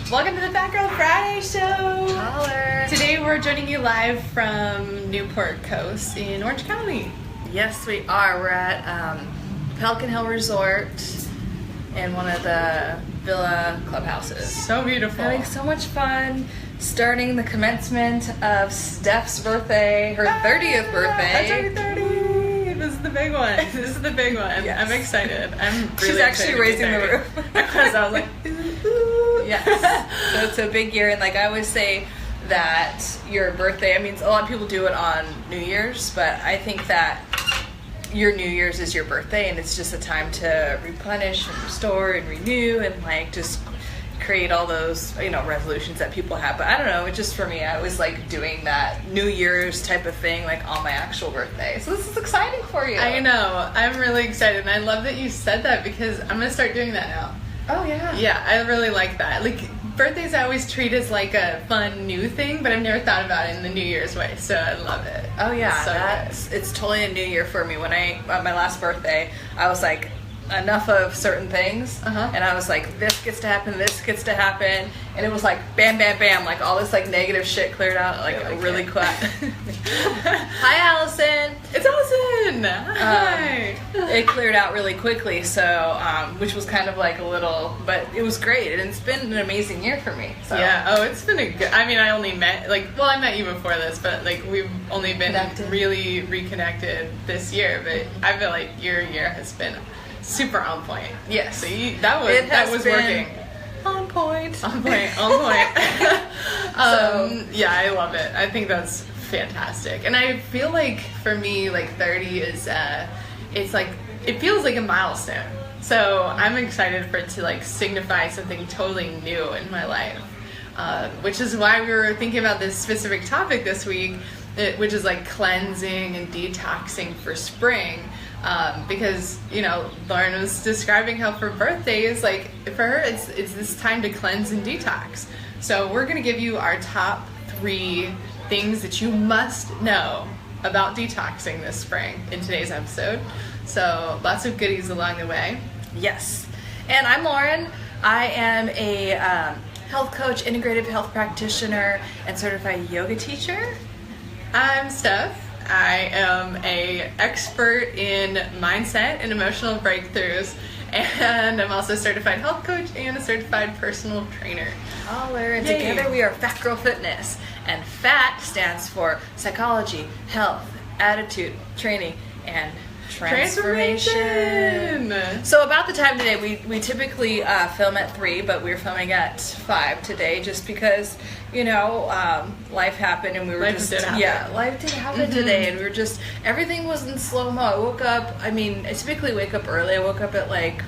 Welcome to the Fat Girl Friday Show. Holler. Today we're joining you live from Newport Coast in Orange County. Yes, we are. We're at Pelican Hill Resort in one of the villa clubhouses. So beautiful. Having so much fun. Starting the commencement of Steph's birthday, her 30th birthday. Happy 30! This is the big one. This is the big one. Yes. I'm excited. I'm really She's actually raising the roof. Because I was like, ooh. Yes. So it's a big year, and like I always say that your birthday, I mean, a lot of people do it on New Year's, but I think that your New Year's is your birthday, and it's just a time to replenish and restore and renew and like just create all those, you know, resolutions that people have. But I don't know, it just, for me, I was like doing that New Year's type of thing like on my actual birthday. So this is exciting for you. I know. I'm really excited, and I love that you said that because I'm gonna start doing that now. Oh yeah. Yeah, I really like that. Like, birthdays I always treat as like a fun new thing, but I've never thought about it in the New Year's way, so I love it. Oh yeah, It's so good. it's totally a new year for me. When on my last birthday, I was like, enough of certain things, and I was like, this gets to happen, and it was like bam bam bam, like all this like negative shit cleared out like really quick. Hi Allison. It's Allison. Hi. It cleared out really quickly, so which was kind of like a little, but it was great, and it's been an amazing year for me. So. Yeah. Oh, it's been a good. I mean, I only met I met you before this, but like we've only been really reconnected this year. But I feel like your year has been super on point. Yes. So that was working. On point. On point. Yeah, I love it. I think that's fantastic. And I feel like for me, like 30 is it's like, it feels like a milestone. So I'm excited for it to like signify something totally new in my life. Which is why we were thinking about this specific topic this week, which is like cleansing and detoxing for spring. Because, you know, Lauren was describing how for birthdays, like for her, it's this time to cleanse and detox. So we're going to give you our top 3 things that you must know about detoxing this spring in today's episode. So lots of goodies along the way. Yes. And I'm Lauren. I am a health coach, integrative health practitioner, and certified yoga teacher. I'm Steph. I am an expert in mindset and emotional breakthroughs, and I'm also a certified health coach and a certified personal trainer. Holler. And together we are Fat Girl Fitness, and FATT stands for psychology, health, attitude, training, and transformation. So about the time today, we typically film at 3, but we're filming at 5 today just because, you know, life happened and we were life did happen today, and we were just, everything was in slow-mo. I woke up, I typically wake up early. I woke up at like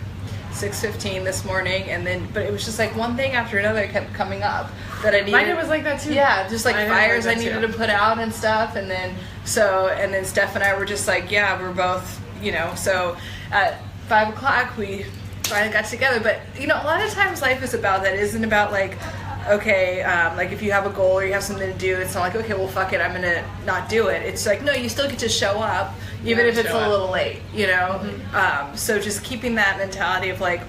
6:15 this morning, but it was just like one thing after another kept coming up that I needed. Mine was like that too. Yeah, just like fires I needed to put out and stuff, and then Steph and I were just like, yeah, we're both, you know, so at 5 o'clock we finally got together. But you know, a lot of times life is about that. It isn't about like, okay, like if you have a goal or you have something to do, it's not like, okay, well fuck it, I'm gonna not do it. It's like, no, you still get to show up even if it's a little late, you know. So just keeping that mentality of like,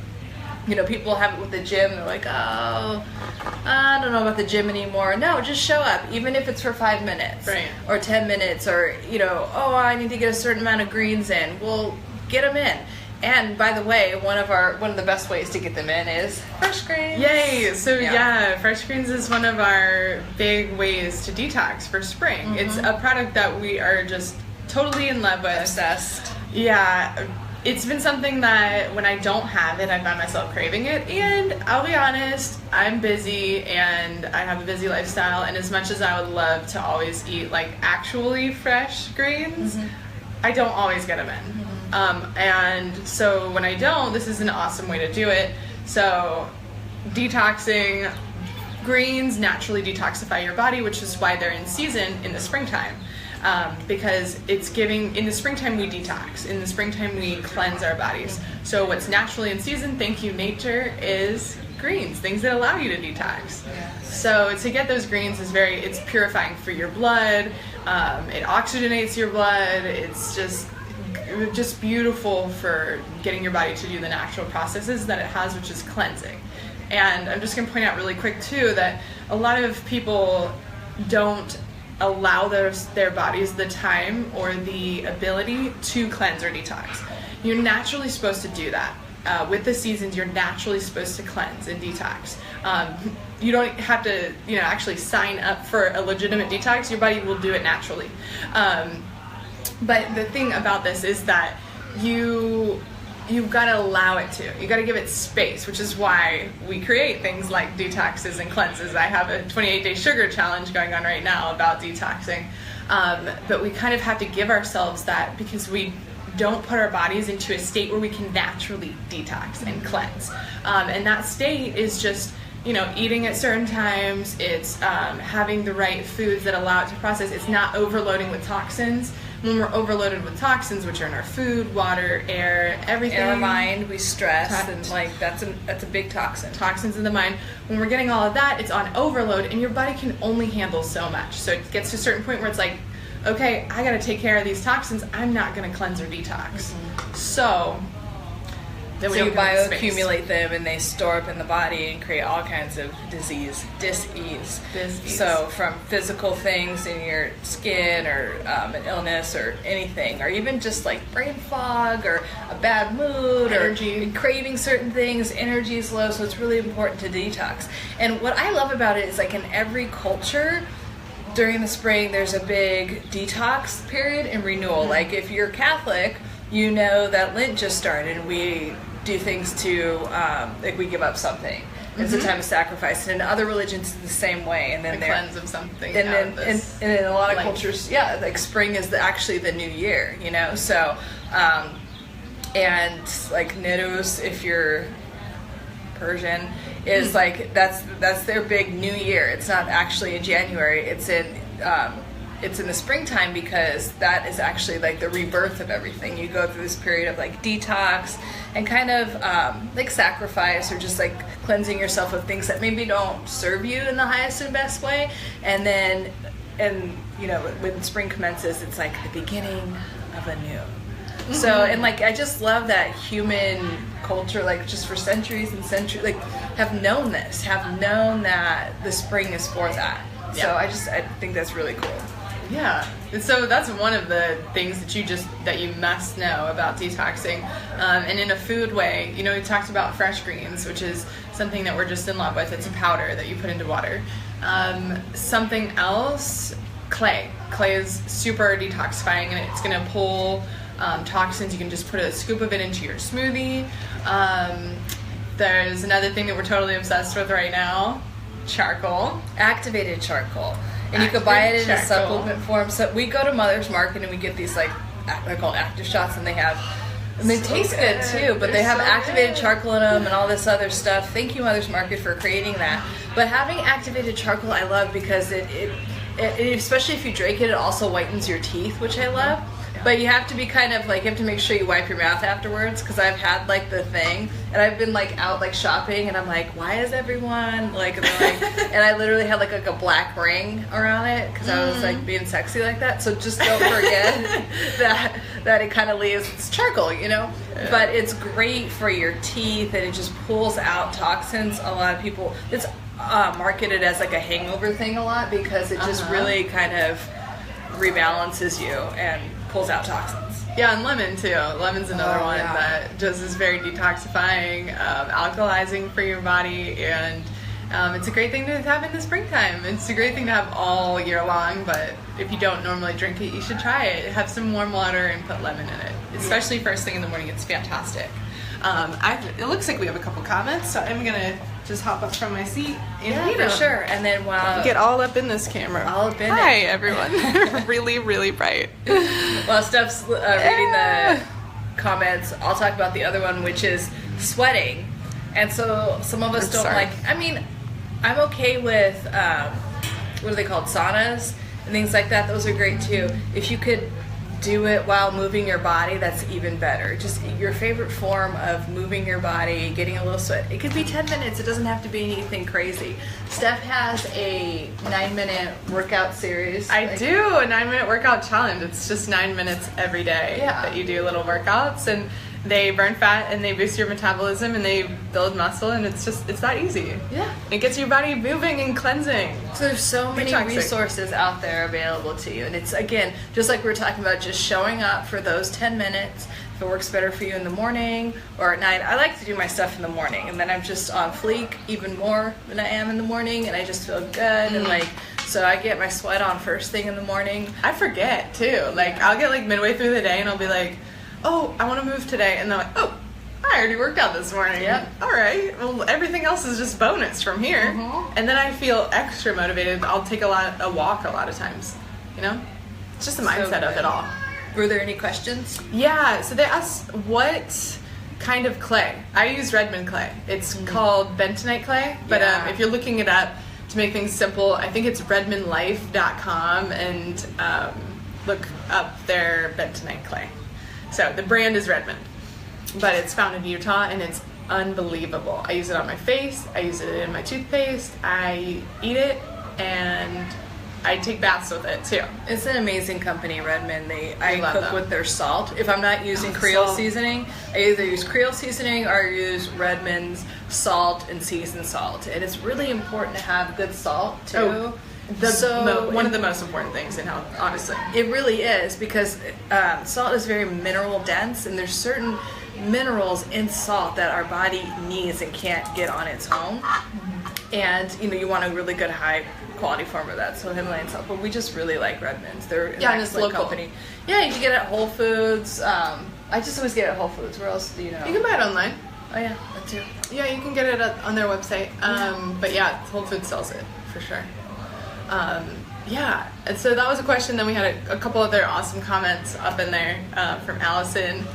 you know, people have it with the gym. They're like, oh, I don't know about the gym anymore. No, just show up, even if it's for 5 minutes, right, or 10 minutes, or, you know, oh, I need to get a certain amount of greens in. Well, get them in. And by the way, one of the best ways to get them in is fresh greens. Yay! So yeah, fresh greens is one of our big ways to detox for spring. It's a product that we are just totally in love with. Obsessed. Yeah. It's been something that when I don't have it, I find myself craving it. And I'll be honest, I'm busy and I have a busy lifestyle. And as much as I would love to always eat like actually fresh greens, I don't always get them in. And so when I don't, this is an awesome way to do it. So detoxing, greens naturally detoxify your body, which is why they're in season in the springtime. Because in the springtime we detox. In the springtime we cleanse our bodies. So what's naturally in season, thank you nature, is greens, things that allow you to detox. Yes. So to get those greens is it's purifying for your blood. It oxygenates your blood. It's just beautiful for getting your body to do the natural processes that it has, which is cleansing. And I'm just going to point out really quick too that a lot of people don't allow their bodies the time or the ability to cleanse or detox. You're naturally supposed to do that. With the seasons, you're naturally supposed to cleanse and detox. You don't have to, actually sign up for a legitimate detox. Your body will do it naturally. But the thing about this is that you've got to allow it to. You got to give it space, which is why we create things like detoxes and cleanses. I have a 28-day sugar challenge going on right now about detoxing. But we kind of have to give ourselves that because we don't put our bodies into a state where we can naturally detox and cleanse. And that state is just, eating at certain times. It's having the right foods that allow it to process. It's not overloading with toxins. When we're overloaded with toxins, which are in our food, water, air, everything. In our mind, we stress, and that's a big toxin. Toxins in the mind. When we're getting all of that, it's on overload, and your body can only handle so much. So it gets to a certain point where it's like, okay, I got to take care of these toxins. I'm not going to cleanse or detox. So then you bioaccumulate them, and they store up in the body and create all kinds of dis-ease. So from physical things in your skin, or an illness, or anything, or even just like brain fog, or a bad mood, energy, or craving certain things, energy is low. So it's really important to detox. And what I love about it is, like, in every culture, during the spring, there's a big detox period and renewal. Like, if you're Catholic, you know that Lent just started, and we do things to, like, we give up something. It's a time of sacrifice. And in other religions, it's the same way. And then a cleanse of something. And in a lot of cultures, like, spring is actually the new year, So, and like Nowruz, if you're Persian, is like that's their big new year. It's not actually in January. It's in the springtime, because that is actually like the rebirth of everything. You go through this period of like detox and kind of like sacrifice, or just like cleansing yourself of things that maybe don't serve you in the highest and best way. And then, when spring commences, it's like the beginning of a new. So, and like, I just love that human culture, like, just for centuries and centuries, like, have known that the spring is for that. Yeah. So I think that's really cool. Yeah. And so that's one of the things that you must know about detoxing. And in a food way, we talked about fresh greens, which is something that we're just in love with. It's a powder that you put into water. Something else, clay. Clay is super detoxifying, and it's going to pull toxins. You can just put a scoop of it into your smoothie. There's another thing that we're totally obsessed with right now, charcoal. Activated charcoal. And you can buy it in a supplement form. So we go to Mother's Market and we get these, like, they're called Active Shots, and they taste good too, but they have activated charcoal in them and all this other stuff. Thank you, Mother's Market, for creating that. But having activated charcoal, I love, because it especially if you drink it also whitens your teeth, which I love. But you have to be kind of like, you have to make sure you wipe your mouth afterwards, because I've had like the thing, and I've been like out like shopping, and I'm like, why is everyone like, and they're like, and I literally had like a black ring around it, because I was like being sexy like that. So just don't forget that it kind of leaves, it's charcoal, Yeah. But it's great for your teeth, and it just pulls out toxins. A lot of people, it's marketed as like a hangover thing a lot, because it just really kind of rebalances you and pulls out toxins. Yeah, and lemon too. Lemon's another one that just is very detoxifying, alkalizing for your body, and it's a great thing to have in the springtime. It's a great thing to have all year long, but if you don't normally drink it, you should try it. Have some warm water and put lemon in it, especially first thing in the morning. It's fantastic. It looks like we have a couple comments, so I'm gonna just hop up from my seat and read for sure. And then get all up in this camera. Hi, everyone. Really, really bright. While Steph's reading the comments, I'll talk about the other one, which is sweating. And so some of us don't like. I mean, I'm okay with what are they called, saunas and things like that. Those are great too. If you could do it while moving your body, that's even better. Just your favorite form of moving your body, getting a little sweat. It could be 10 minutes. It doesn't have to be anything crazy. Steph has a 9-minute workout series. I do a 9-minute workout challenge. It's just 9 minutes every day that you do little workouts, and They burn fat and they boost your metabolism and they build muscle, and it's that easy. Yeah. It gets your body moving and cleansing. So there's so many Detoxing. resources out there available to you. And it's, again, just like we were talking about, just showing up for those 10 minutes. If it works better for you in the morning or at night. I like to do my stuff in the morning, and then I'm just on fleek even more than I am in the morning, and I just feel good. And like, so I get my sweat on first thing in the morning. I forget too. Like, I'll get like midway through the day and I'll be like, oh, I want to move today. And then like, oh, I already worked out this morning. Yep. All right. Well, everything else is just bonus from here. And then I feel extra motivated. I'll take a walk a lot of times. You know? It's just the mindset of it all. Were there any questions? Yeah. So they asked what kind of clay. I use Redmond clay. It's called bentonite clay. But if you're looking it up to make things simple, I think it's redmondlife.com, and look up their bentonite clay. So the brand is Redmond, but it's found in Utah, and it's unbelievable. I use it on my face. I use it in my toothpaste. I eat it, and I take baths with it too. It's an amazing company, Redmond. I love cook them. with their salt. If I'm not using Creole seasoning, I either use Creole seasoning or use Redmond's salt and seasoned salt. And it's really important to have good salt too. One of the most important things in health, honestly. It really is, because salt is very mineral dense, and there's certain minerals in salt that our body needs and can't get on its own. And you want a really good high quality form of that, so Himalayan salt. But we just really like Redmond's. They're an and it's excellent local. company. Yeah, you can get it at Whole Foods. I just always get it at Whole Foods. Where else do you know? You can buy it online. Oh yeah, that too. Yeah, you can get it on their website. But yeah, Whole Foods sells it for sure. Yeah, and so that was a question. Then we had a couple other awesome comments up in there from Allison.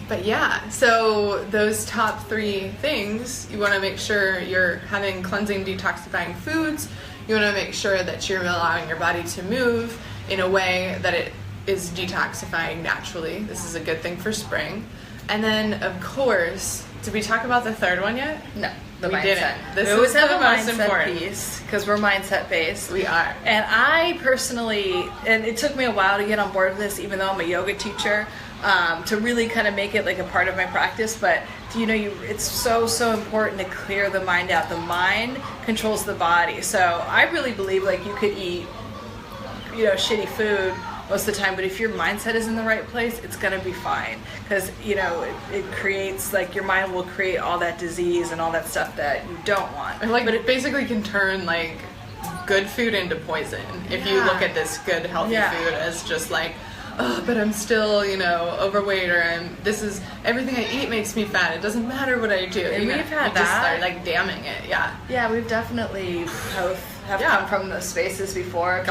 But yeah, so those top 3 things, you want to make sure you're having cleansing, detoxifying foods. You want to make sure that you're allowing your body to move in a way that it is detoxifying naturally. This is a good thing for spring. And then, of course, did we talk about the third one yet? No, the we mindset. didn't. This we always is have the a most mindset important piece, because we're mindset based. We are. And I personally, and it took me a while to get on board with this, even though I'm a yoga teacher, to really kind of make it like a part of my practice. But it's so important to clear the mind out. The mind controls the body. So I really believe like you could eat, shitty food most of the time, but if your mindset is in the right place, it's gonna be fine. Because it creates, like, your mind will create all that disease and all that stuff that you don't want. But it basically can turn like good food into poison if you look at this good healthy food as just like, oh, but I'm still, overweight, or everything I eat makes me fat. It doesn't matter what I do. And we've had you that. Just start like damning it. Yeah, we've definitely both have come from those spaces before.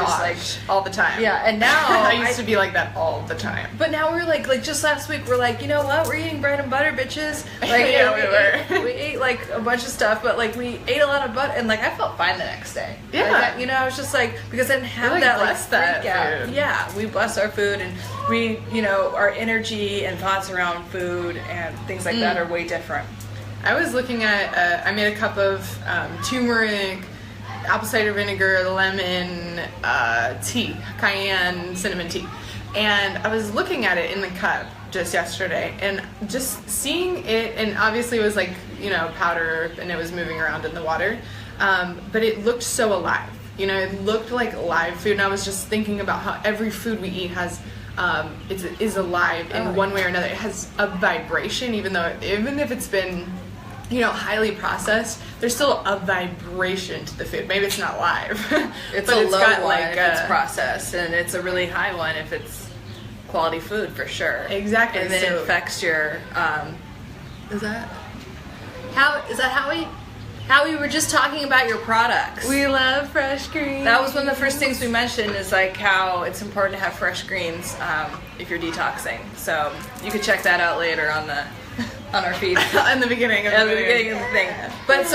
All the time. Yeah, and now I used to be like that all the time. But now we're like just last week we're like, you know what? We're eating bread and butter, bitches. Like, yeah, we were. We ate like a bunch of stuff, but like we ate a lot of butter, and like I felt fine the next day. Yeah. Like, I was just like, because I didn't have like, that bless that freak out. food. Yeah, we bless our food, and we, our energy and thoughts around food and things like that are way different. I was looking at, I made a cup of turmeric, apple cider vinegar, lemon, tea, cayenne, cinnamon tea. And I was looking at it in the cup just yesterday, and just seeing it, and obviously it was like, powder, and it was moving around in the water, but it looked so alive. It looked like live food, and I was just thinking about how every food we eat has, is alive in one way or another. It has a vibration, even if it's been, highly processed, there's still a vibration to the food. Maybe it's not live. It's a low one if it's processed, and it's a really high one if it's quality food, for sure. Exactly. And then it affects your, is that how we were just talking about your products. We love fresh greens. That was one of the first things we mentioned, is like how it's important to have fresh greens if you're detoxing. So you could check that out later on our feed. In the beginning of the thing. But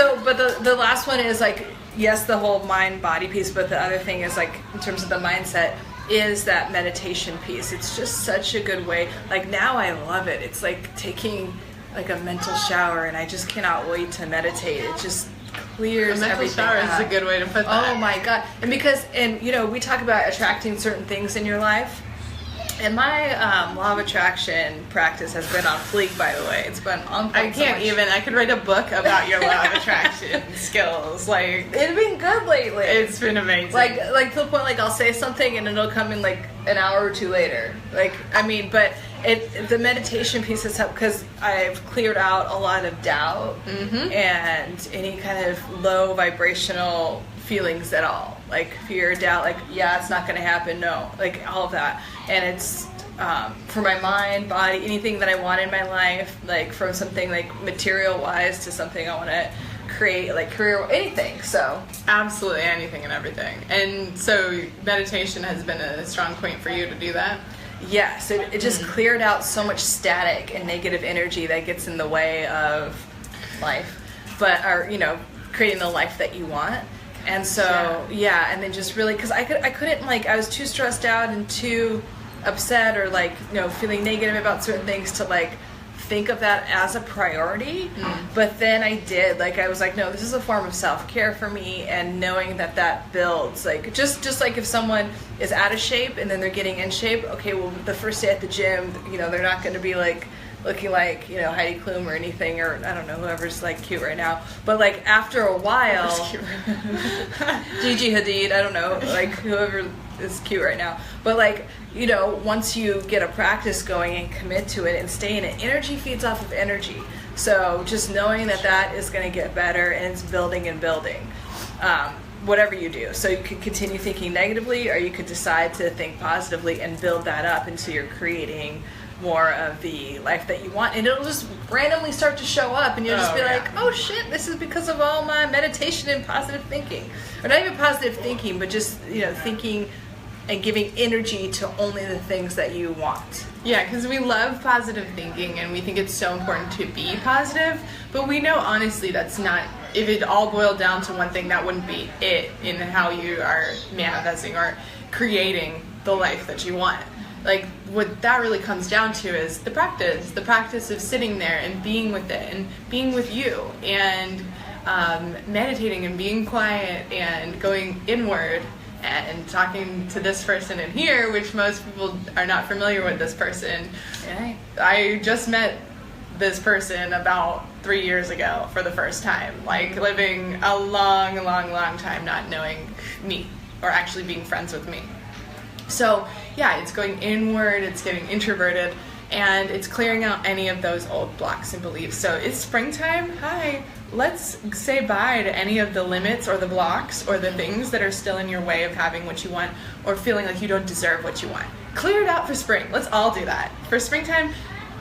the last one is like, yes, the whole mind body piece, but the other thing is like, in terms of the mindset, is that meditation piece. It's just such a good way. Like, now I love it. It's like taking like a mental shower, and I just cannot wait to meditate. It just clears everything shower out. is a good way to put that. Oh my god. And we talk about attracting certain things in your life. And my law of attraction practice has been on fleek, by the way. It's been on point. I can't even. I could write a book about your law of attraction skills. Like, it's been good lately. It's been amazing. Like to the point, like I'll say something and it'll come in like an hour or two later. Like, I mean, but the meditation piece has helped because I've cleared out a lot of doubt and any kind of low vibrational feelings at all, like fear, doubt, like it's not going to happen, no, like all of that. And it's for my mind, body, anything that I want in my life, like from something like material wise to something I want to create, like career, anything. So absolutely anything and everything. And so meditation has been a strong point for you to do that. Yes, it just cleared out so much static and negative energy that gets in the way of life, or creating the life that you want. And so, and then just really, because I couldn't, like, I was too stressed out and too upset or, like, feeling negative about certain things to, like, think of that as a priority. But then I did, like, I was like, no, this is a form of self-care for me, and knowing that builds, like, just like if someone is out of shape and then they're getting in shape, okay, well, the first day at the gym, they're not going to be, like, looking like, Heidi Klum or anything, or I don't know, whoever's like cute right now. But like after a while, Gigi Hadid, I don't know, like whoever is cute right now. But like, once you get a practice going and commit to it and stay in it, energy feeds off of energy. So just knowing that is going to get better and it's building and building. Whatever you do. So you could continue thinking negatively, or you could decide to think positively and build that up until you're creating more of the life that you want, and it'll just randomly start to show up, and you'll just be like, oh shit, this is because of all my meditation and positive thinking. Or not even positive thinking, but just thinking and giving energy to only the things that you want. Yeah, because we love positive thinking and we think it's so important to be positive, but we know honestly that's not, if it all boiled down to one thing, that wouldn't be it in how you are manifesting or creating the life that you want. Like, what that really comes down to is the practice of sitting there and being with it and being with you and meditating and being quiet and going inward and talking to this person in here, which most people are not familiar with this person. Right. I just met this person about 3 years ago for the first time, like living a long time not knowing me or actually being friends with me. So yeah, it's going inward, it's getting introverted, and it's clearing out any of those old blocks and beliefs. So it's springtime. Hi, let's say bye to any of the limits or the blocks or the things that are still in your way of having what you want or feeling like you don't deserve what you want. Clear it out for spring. Let's all do that. For springtime,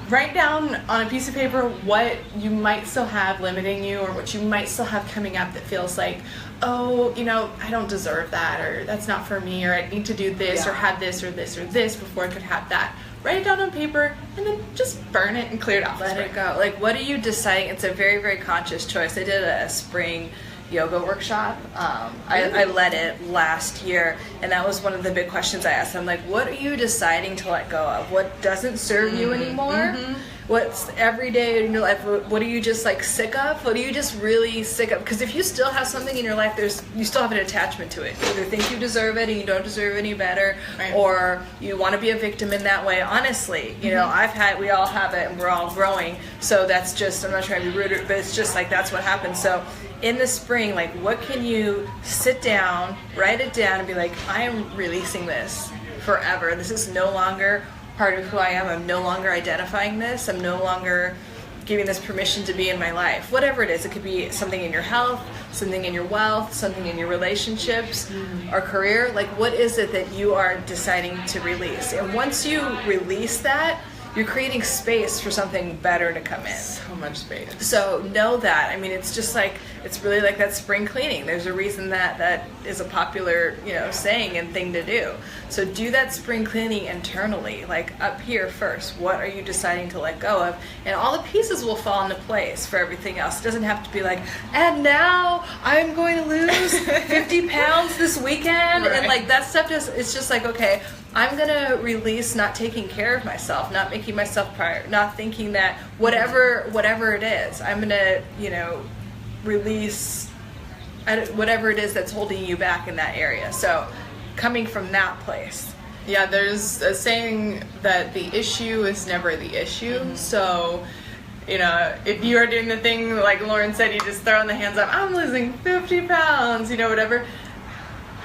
write down on a piece of paper what you might still have limiting you or what you might still have coming up that feels like, oh, I don't deserve that, or that's not for me, or I need to do this or have this or this or this before I could have that. Write it down on paper and then just burn it and clear it off. Let it go. Like, what are you deciding? It's a very, very conscious choice. I did a spring yoga workshop. I led it last year, and that was one of the big questions I asked. I'm like, what are you deciding to let go of? What doesn't serve you anymore? What's every day in your life? What are you just like sick of? What are you just really sick of? Because if you still have something in your life, you still have an attachment to it. You either think you deserve it and you don't deserve any better, or you want to be a victim in that way. Honestly, we all have it, and we're all growing. So that's just, I'm not trying to be rude, but it's just like that's what happens. So in the spring, like, what can you sit down, write it down, and be like, I am releasing this forever. This is no longer part of who I am. I'm no longer identifying this. I'm no longer giving this permission to be in my life. Whatever it is, it could be something in your health, something in your wealth, something in your relationships or career. Like, what is it that you are deciding to release? And once you release that, you're creating space for something better to come in. So much space. So know that. I mean, it's just like, it's really like that spring cleaning. There's a reason that is a popular, saying and thing to do. So do that spring cleaning internally, like up here first. What are you deciding to let go of? And all the pieces will fall into place for everything else. It doesn't have to be like, and now I'm going to lose 50 pounds this weekend. Right. And like that stuff it's just like, okay, I'm going to release not taking care of myself, not making myself prior, not thinking that whatever it is, I'm going to, release whatever it is that's holding you back in that area. So coming from that place. Yeah, there's a saying that the issue is never the issue. So, you know, if you are doing the thing like Lauren said, you just throw in the hands up, I'm losing 50 pounds, you know, whatever.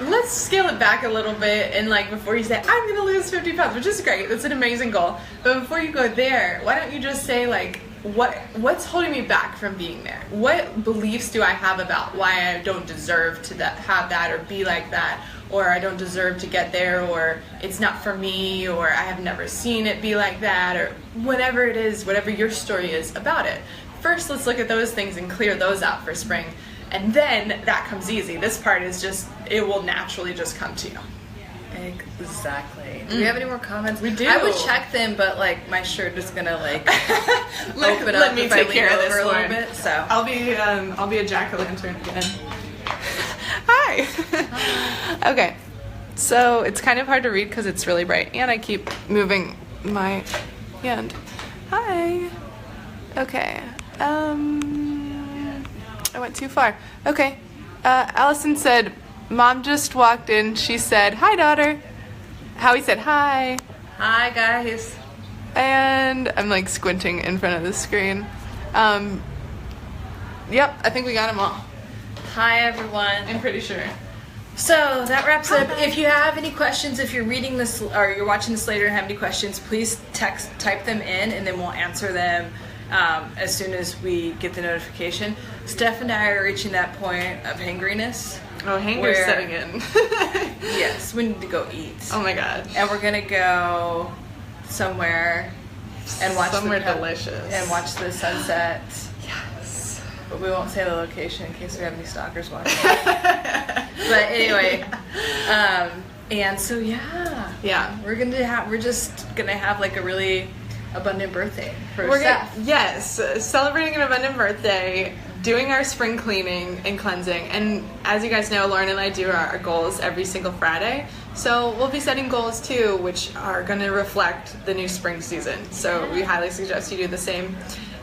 Let's scale it back a little bit, and like before you say, I'm gonna lose 50 pounds, which is great, that's an amazing goal. But before you go there, why don't you just say like, what's holding me back from being there? What beliefs do I have about why I don't deserve to have that or be like that, or I don't deserve to get there, or it's not for me, or I have never seen it be like that, or whatever it is, whatever your story is about it. First, let's look at those things and clear those out for spring, and then that comes easy. This part is just, it will naturally just come to you. Exactly. Do we have any more comments? We do. I would check them, but like my shirt is gonna like open up let me if take I care lean of over this a little one. bit. So I'll be a jack-o'-lantern again. Hi. Okay. So it's kind of hard to read because it's really bright, and I keep moving my hand. Hi. Okay. I went too far. Okay. Allison said, Mom just walked in. She said, hi, daughter. Howie said, hi. hi guys. And I'm like squinting in front of the screen. Yep, I think we got them all. Hi everyone. I'm pretty sure. So that wraps up. If you have any questions, if you're reading this or you're watching this later and have any questions, please type them in, and then we'll answer them as soon as we get the notification. Steph and I are reaching that point of hangriness. Oh, hanger's setting in. Yes, we need to go eat. Oh my god. And we're gonna go somewhere and watch somewhere delicious and watch the sunset. Yes. But we won't say the location in case we have any stalkers watching. But anyway, and so yeah, we're just gonna have like a really abundant birthday for Steph. Yes, celebrating an abundant birthday, doing our spring cleaning and cleansing, and as you guys know, Lauren and I do our goals every single Friday. So we'll be setting goals too, which are going to reflect the new spring season. So we highly suggest you do the same.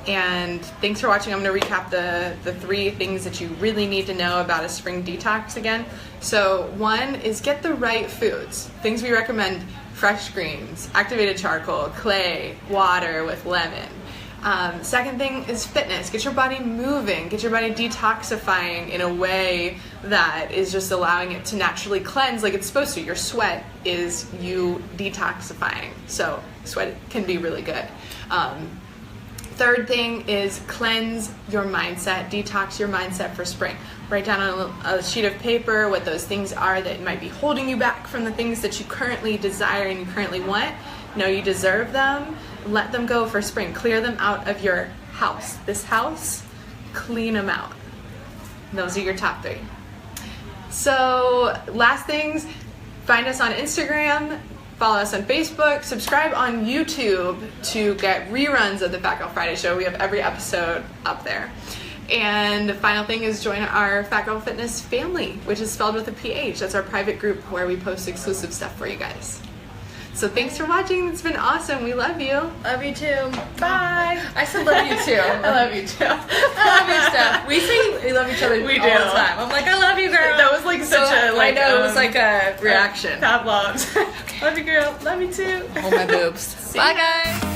And thanks for watching. I'm going to recap the 3 things that you really need to know about a spring detox again. So 1 is get the right foods. Things we recommend: fresh greens, activated charcoal, clay, water with lemon. Second thing is fitness. Get your body moving. Get your body detoxifying in a way that is just allowing it to naturally cleanse like it's supposed to. Your sweat is you detoxifying. So sweat can be really good. Third thing is cleanse your mindset, detox your mindset for spring. Write down on a sheet of paper what those things are that might be holding you back from the things that you currently desire and you currently want. Know you deserve them. Let them go for spring. Clear them out of your house. This house, clean them out. Those are your top 3. So last things, find us on Instagram, follow us on Facebook, subscribe on YouTube to get reruns of the Fat Girl Friday Show. We have every episode up there. And the final thing is join our Fat Girl Fitness family, which is spelled with a PH. That's our private group where we post exclusive stuff for you guys. So thanks for watching. It's been awesome. We love you. Love you too. Bye. I said love you too. I love you too. I love you, Steph. We say we love each other all the time. I'm like, I love you, girl. That was like such a like. I know, it was like a reaction. Pavlov's. Love you, girl. Love you too. Hold my boobs. Bye, guys.